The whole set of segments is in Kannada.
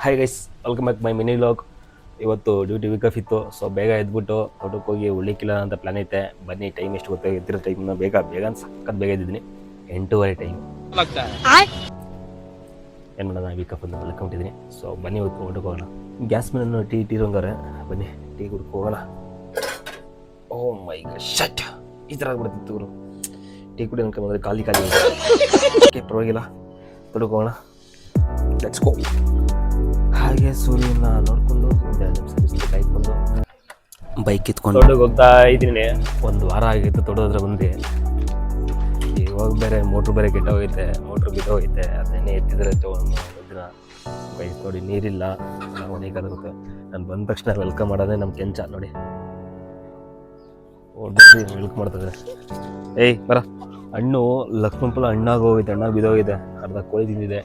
Hi guys, welcome back my mini vlog. ಇವತ್ತು ಡ್ಯೂಟಿ ವೀಕ್ ಆಫ್ ಇತ್ತು, ಸೊ ಬೇಗ ಎದ್ಬಿಟ್ಟು ತೋಟಕ್ಕೆ ಹೋಗಿ ಉಳ್ಳಿಕ್ಕಿಲ್ಲ ಅಂತ ಪ್ಲಾನ್ ಐತೆ. ಬನ್ನಿ, ಟೈಮ್ ಎಷ್ಟು ಗೊತ್ತಾಗ ಎದ್ದಿರೋ ಟೈಮ್ನ ಬೇಗ ಸಕ್ಕತ್ ಬೇಗ ಎದ್ದಿದ್ದೀನಿ. 8:30 ಟೈಮ್. ಏನು ಮಾಡೋಣ, ವೀಕ್ ಆಫ್ ಅಂತ ಮಲ್ಕೊಂಡಿದ್ದೀನಿ. ಸೊ ಬನ್ನಿ ಇವತ್ತು ಊಟಕ್ಕೆ ಹೋಗೋಣ. ಗ್ಯಾಸ್ ಮೇಲೆ ಟೀ ಇಟ್ಟಿರೋಂಗಾರೆ ಬನ್ನಿ ಟೀ ಕುಡ್ಕೊ ಹೋಗೋಣ. ಓ ಮೈ ಗಾಡ್, ಶಟ್ ಈ ಥರ ಆಗ್ಬಿಡ್ತಿತ್ತು ಇವರು. ಟೀ ಕುಡಿ ಅನ್ಕೊಂಡ್ರೆ ಖಾಲಿ ಓಕೆ, ಪರವಾಗಿಲ್ಲ, ತೋಟಕ್ಕೆ ಹೋಗೋಣ. Let's go. ಹಾಗೆ ಸೂರ್ಯನ ನೋಡಿಕೊಂಡು ಕಾಯ್ಕೊಂಡು ಬೈಕ್ ಎತ್ಕೊಂಡು ತೋಟಕ್ಕೆ ಹೋಗ್ತಾ ಇದ್ದೀನಿ. ಒಂದು ವಾರ ಆಗಿತ್ತು ತೋಟದ ಬಂದು. ಇವಾಗ ಬೇರೆ ಮೋಟ್ರ್ ಬೇರೆ ಕೆಟ್ಟೋಗೈತೆ, ಮೋಟ್ರ್ ಬಿದ್ದೋಗೈತೆ. ಅದನ್ನೇ ಎತ್ತಿದ್ರೆ ದಿನ ಬೈಕ್ ನೋಡಿ, ನೀರಿಲ್ಲ, ಮನೆಗಾಗುತ್ತೆ. ನಾನು ಬಂದ ತಕ್ಷಣ ವೆಲ್ಕಮ್ ಮಾಡೋದೇ ನಮ್ಮ ಕೆಂಚ ನೋಡಿ, ವೆಲ್ಕಮ್ ಮಾಡ್ತದೆ. ಏಯ್ ಬರ. ಹಣ್ಣು ಲಕ್ಷ್ಮಣಪುಲ ಹಣ್ಣಾಗೋಗೈತೆ, ಹಣ್ಣಾಗಿ ಬಿದ್ದೋಗಿದೆ. ಅರ್ಧ ಕೋಳಿ ತಿಂದಿದೆ.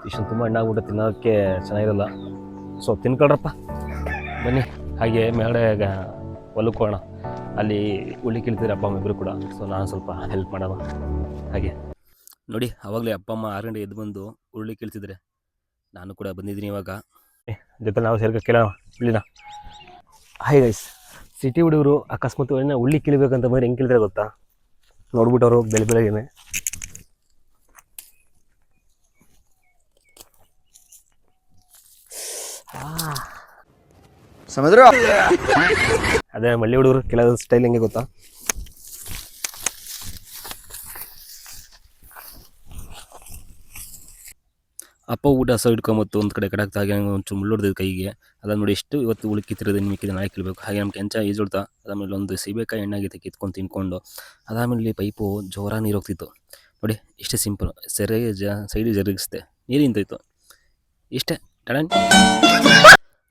ಇಷ್ಟೊಂದು ತುಂಬ ಹಣ್ಣಾಗ್ಬಿಟ್ಟು ತಿನ್ನೋಕ್ಕೆ ಚೆನ್ನಾಗಿರಲ್ಲ. ಸೊ ತಿನ್ಕೊಳ್ರಪ್ಪ, ಬನ್ನಿ. ಹಾಗೆ ಮೇಳೆ ಹೊಲಕ್ಕೆ ಹೋಗೋಣ. ಅಲ್ಲಿ ಉಳ್ಳಿ ಕೀಳ್ತಿದ್ರೆ ಅಪ್ಪ ಅಮ್ಮ ಇಬ್ಬರು ಕೂಡ. ಸೊ ನಾನು ಸ್ವಲ್ಪ ಹೆಲ್ಪ್ ಮಾಡೋಣ. ಹಾಗೆ ನೋಡಿ, ಆವಾಗಲೇ ಅಪ್ಪ ಅಮ್ಮ 6 ಗಂಟೆ ಎದ್ದು ಬಂದು ಉಳ್ಳಿ ಕೀಳ್ತಿದ್ರೆ ನಾನು ಕೂಡ ಬಂದಿದ್ದೀನಿ. ಇವಾಗ ಜೊತೆ ನಾವು ಸೇರ್ಕ ಕೇಳೋಣ ಉಳ್ಳಿನ. ಹಾಯ್ ಗೈಸ್, ಸಿಟಿ ಹುಡುಗರು ಅಕಸ್ಮಾತ್ ಉಳ್ಳಿ ಕೀಳ್ಬೇಕಂತ ಬಂದರೆ ಹೆಂಗೆ ಕೀಳ್ತಾರೆ ಗೊತ್ತಾ? ನೋಡ್ಬಿಟ್ಟವರು ಬೆಳಗ್ಗೆನೆ ಸಮುದ್ರ ಅದೇ ಮಳ್ಳಿ ಹುಡುಗರು ಕೆಲವು ಸ್ಟೈಲ್ ಹೆಂಗೆ ಗೊತ್ತಾ? ಅಪ್ಪ ಊಟ ಹಸ ಇಟ್ಕೊಂಬತ್ತು ಒಂದು ಕಡೆ ಕಡಾಕ್ತಾ ಹಾಗೆ ಒಂಚೂರು ಮುಳ್ಳೊಡ್ದಿದ್ದು ಕೈಗೆ. ಅದಾದ ನೋಡಿ ಎಷ್ಟು ಇವತ್ತು ಉಳ್ಳಿ ಕಿತ್ತಿರೋದು, ಇನ್ನು ಮಿಕ್ಕಿದ ನಾಳೆ ಕೀಳ್ಬೇಕು. ಹಾಗೆ ನಮ್ಮ ಕೆಂಚ ಈಜುಡ್ತಾ ಅದಾದಮೇಲೆ ಒಂದು ಸೀಬೆಕಾಯಿ ಎಣ್ಣಾಗಿತ್ತು ಕಿತ್ಕೊಂಡು ತಿನ್ಕೊಂಡು. ಅದಾದಮೇಲೆ ಪೈಪು ಜೋರ ನೀರು ಹೋಗ್ತಿತ್ತು ನೋಡಿ. ಇಷ್ಟೇ ಸಿಂಪಲ್. ಸರಿಯಾಗಿ ಸೈಡಿಗೆ ಜರುಗಿಸ್ದೆ, ನೀರು ನಿಂತೋಯ್ತು. ಇಷ್ಟೇ ಟಡನ್.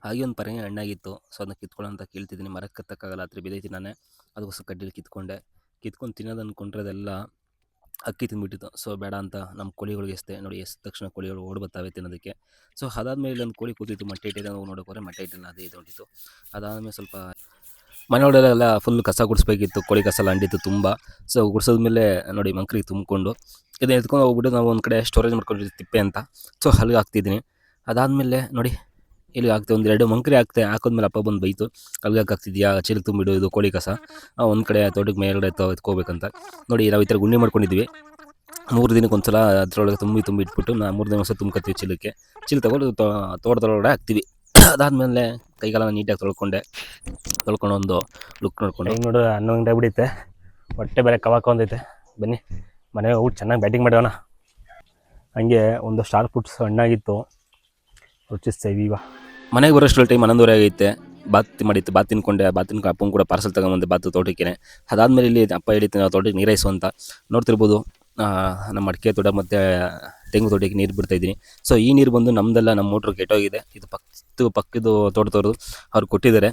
ಹಾಗೆ ಒಂದು ಪರಂಗಿ ಹಣ್ಣಾಗಿತ್ತು. ಸೊ ಅದನ್ನ ಕಿತ್ಕೊಳ್ಳೋಂತ ಕೇಳ್ತಿದ್ದೀನಿ. ಮರಕ್ಕೆ ಕತ್ತಕ್ಕಾಗಲ್ಲ, ಹತ್ರ ಬಿದ್ದೈತಿ ನಾನೇ. ಅದಕ್ಕೋಸ್ಕರ ಕಡ್ಡಿಲಿ ಕಿತ್ಕೊಂಡು ತಿನ್ನೋದು ಅಂದ್ಕೊಂಡ್ರೆ ಅದೆಲ್ಲ ಅಕ್ಕಿ ತಿಂದ್ಬಿಟ್ಟಿತ್ತು. ಸೊ ಬೇಡ ಅಂತ ನಮ್ಮ ಕೋಳಿಗಳಿಗೆ ಎಸ್ದೆ ನೋಡಿ. ಎಸ್ದ ತಕ್ಷಣ ಕೋಳಿಗಳು ಓಡಿ ಬರ್ತಾವೆ ತಿನ್ನೋದಕ್ಕೆ. ಸೊ ಅದಾದಮೇಲೆ ಒಂದು ಕೋಳಿ ಕೂತಿತ್ತು, ಮೊಟ್ಟೆ ಇಟ್ಟಿದೆ. ನಾವು ನೋಡೋಕೆ ಮೊಟ್ಟೆ ಇಟ್ಟಿಲ್ಲ, ಅದೇ ಇದು ಹೊಂಟಿತ್ತು. ಅದಾದಮೇಲೆ ಸ್ವಲ್ಪ ಮನೆಯೊಳಗೆಲ್ಲ ಫುಲ್ ಕಸ ಗುಡಿಸ್ಬೇಕಿತ್ತು. ಕೋಳಿ ಕಸ ಎಲ್ಲ ಅಂಡಿತ್ತು ತುಂಬ. ಸೊ ಗುಡಿಸೋದ್ಮೇಲೆ ನೋಡಿ ಮಂಕ್ರಿಗೆ ತುಂಬಿಕೊಂಡು ಇದನ್ನ ಎತ್ಕೊಂಡು ಹೋಗ್ಬಿಟ್ಟು ನಾವು ಒಂದು ಕಡೆ ಸ್ಟೋರೇಜ್ ಮಾಡ್ಕೊಂಡಿರ್ತೀವಿ ತಿಪ್ಪೆ ಅಂತ. ಸೊ ಅಲ್ಲಿಗೆ ಹಾಕ್ತಿದ್ದೀನಿ. ಅದಾದಮೇಲೆ ನೋಡಿ ಇಲ್ಲಿ ಹಾಕ್ತೆ, 1-2 ಮಂಕ್ರಿ ಹಾಕಿದ್ಮೇಲೆ ಅಪ್ಪ ಬಂದು ಬೈತು, ಅಲ್ಲಿಗೆ ಹಾಕ್ತಿದ್ಯಾ, ಚೀಲಕ್ಕೆ ತುಂಬಿಡು, ಇದು ಕೋಳಿ ಕಸ ಒಂದು ಕಡೆ ತೋಟಕ್ಕೆ ಮೇಲ್ಗಡೆ ಎತ್ಕೋಬೇಕಂತ. ನೋಡಿ ನಾವು ಈ ಥರ ಗುಂಡಿ ಮಾಡ್ಕೊಂಡಿದ್ವಿ. 3 ದಿನಕ್ಕೆ ಒಂದ್ಸಲ ಅದರೊಳಗೆ ತುಂಬಿ ಇಟ್ಬಿಟ್ಟು 3 ದಿನ ಒಂದ್ಸಲ ತುಂಬ್ಕೊತೀವಿ ಚೀಲ ತಗೊಂಡು ತೋಟದೊಳಗಡೆ ಹಾಕ್ತೀವಿ. ಅದಾದಮೇಲೆ ಕೈಗಾಲ ನೀಟಾಗಿ ತೊಳ್ಕೊಂಡು ಒಂದು ಲುಕ್ ನೋಡ್ಕೊಂಡು ಹಿಂಗೆ ನೋಡು. 11 ಗಂಟೆ ಬಿಡುತ್ತೆ, ಹೊಟ್ಟೆ ಬೇರೆ ಕವಾಕೊಂದೈತೆ. ಬನ್ನಿ ಮನೆಗೆ ಊಟ ಚೆನ್ನಾಗಿ ಬ್ಯಾಟಿಂಗ್ ಮಾಡೋಣ. ಹಂಗೆ ಒಂದು ಸ್ಟಾರ್ ಫುಡ್ಸ್ ಹಣ್ಣಾಗಿತ್ತು, ರುಚಿಸ್ತೇವೆ. ಇವಾಗ ಮನೆಗೆ ಬರೋಷ್ಟು ಟೈಮ್ 11:30 ಆಗೈತೆ. ಬಾತ್ ತಿನ್ಕೊಂಡೆ. ಅಪ್ಪನ ಕೂಡ ಪಾರ್ಸಲ್ ತೊಗೊಂಬಂದೆ ಬಾತು ತೋಟಕ್ಕೆ. ಅದಾದಮೇಲೆ ಇಲ್ಲಿ ಅಪ್ಪ ಹೇಳಿತ್ತು ನಾವು ತೋಟಕ್ಕೆ ನೀರೈಸು ಅಂತ. ನೋಡ್ತಿರ್ಬೋದು, ನಮ್ಮ ಅಡಿಕೆ ತೋಟ ಮತ್ತು ತೆಂಗು ತೋಟಕ್ಕೆ ನೀರು ಬಿಡ್ತಾಯಿದ್ದೀನಿ. ಸೊ ಈ ನೀರು ಬಂದು ನಮ್ಮದೆಲ್ಲ, ನಮ್ಮ ಮೋಟ್ರ್ ಕೆಟ್ಟೋಗಿದೆ. ಇದು ಪಕ್ಕದ ತೋಟದವ್ರು ಅವ್ರು ಕೊಟ್ಟಿದ್ದಾರೆ.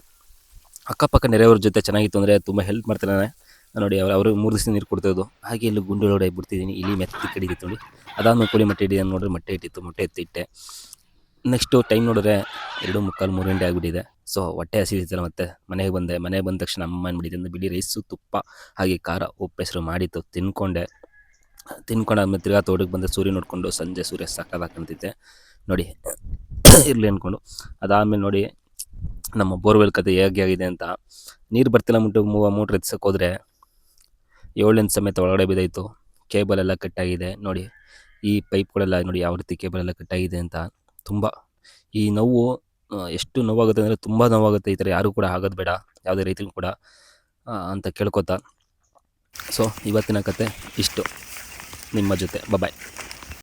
ಅಕ್ಕಪಕ್ಕ ನೆರೆಯವ್ರ ಜೊತೆ ಚೆನ್ನಾಗಿತ್ತು ಅಂದರೆ ತುಂಬ ಹೆಲ್ಪ್ ಮಾಡ್ತಾರೆ ನೋಡಿ. ಅವರು 3 ದಿವಸ ನೀರು ಕೊಡ್ತಿರೋದು. ಹಾಗೆ ಇಲ್ಲಿ ಗುಂಡಿ ಒಳಗಡೆ ಬಿಡ್ತಿದ್ದೀನಿ. ಇಲ್ಲಿ ಮೆತ್ತಿ ಕಡಿದಿತ್ತು ನೋಡಿ. ಅದಾದಮೇಲೆ ಕೋಳಿ ಮೊಟ್ಟೆ ಇಟ್ಟಿದ್ದೀನಿ ನೋಡ್ರಿ. ಮೊಟ್ಟೆ ಇಟ್ಟಿತ್ತು, ಮೊಟ್ಟೆ ಎತ್ತಿಟ್ಟೆ. ನೆಕ್ಸ್ಟು ಟೈಮ್ ನೋಡಿದ್ರೆ 2:45-3 ಗಂಟೆ ಆಗಿಬಿಟ್ಟಿದೆ. ಸೊ ಹೊಟ್ಟೆ ಹಸಿದಿತ್ತಲ್ಲ, ಮತ್ತೆ ಮನೆಗೆ ಬಂದ ತಕ್ಷಣ ಅಮ್ಮ ಅಂದ್ಬಿಟ್ಟಿದ್ದೆ ಬಿಡಿ ರೈಸು, ತುಪ್ಪ ಹಾಗೆ ಖಾರ ಉಪ್ಪು ಹೆಸರು ಮಾಡಿತ್ತು. ತಿನ್ಕೊಂಡಾದ್ಮೇಲೆ ತಿರ್ಗಾ ತೋಟಕ್ಕೆ ಬಂದೆ. ಸೂರ್ಯ ನೋಡಿಕೊಂಡು ಸಂಜೆ ಸೂರ್ಯ ಸಾಕಾಗ್ತಿದ್ದೆ ನೋಡಿ. ಇರಲಿ ಅಂದ್ಕೊಂಡು ಅದಾದಮೇಲೆ ನೋಡಿ ನಮ್ಮ ಬೋರ್ವೆಲ್ ಕತೆ ಹೇಗೆ ಆಗಿದೆ ಅಂತ. ನೀರು ಬರ್ತಿಲ್ಲ ಮುಟ್ಟು ಮೋಟ್ರ್ ಎತ್ಸಕ್ಕೆ ಹೋದರೆ 7 ಇಂಚ್ ಸಮೇತ ಒಳಗಡೆ ಬಿದ್ದಾಯಿತು. ಕೇಬಲ್ ಎಲ್ಲ ಕಟ್ಟಾಗಿದೆ ನೋಡಿ. ಈ ಪೈಪ್ಗಳೆಲ್ಲ ನೋಡಿ ಯಾವ ರೀತಿ ಕೇಬಲ್ ಎಲ್ಲ ಕಟ್ಟಾಗಿದೆ ಅಂತ. ತುಂಬ ಈ ನೋವು ಎಷ್ಟು ನೋವಾಗುತ್ತೆ ಅಂದರೆ ತುಂಬ ನೋವಾಗುತ್ತೆ. ಈ ಥರ ಯಾರೂ ಕೂಡ ಆಗೋದು ಬೇಡ, ಯಾವುದೇ ರೈತರಿಗೂ ಕೂಡ ಅಂತ ಕೇಳ್ಕೊತಾ. ಸೊ ಇವತ್ತಿನ ಕತೆ ಇಷ್ಟು ನಿಮ್ಮ ಜೊತೆ. ಬಾಯ್.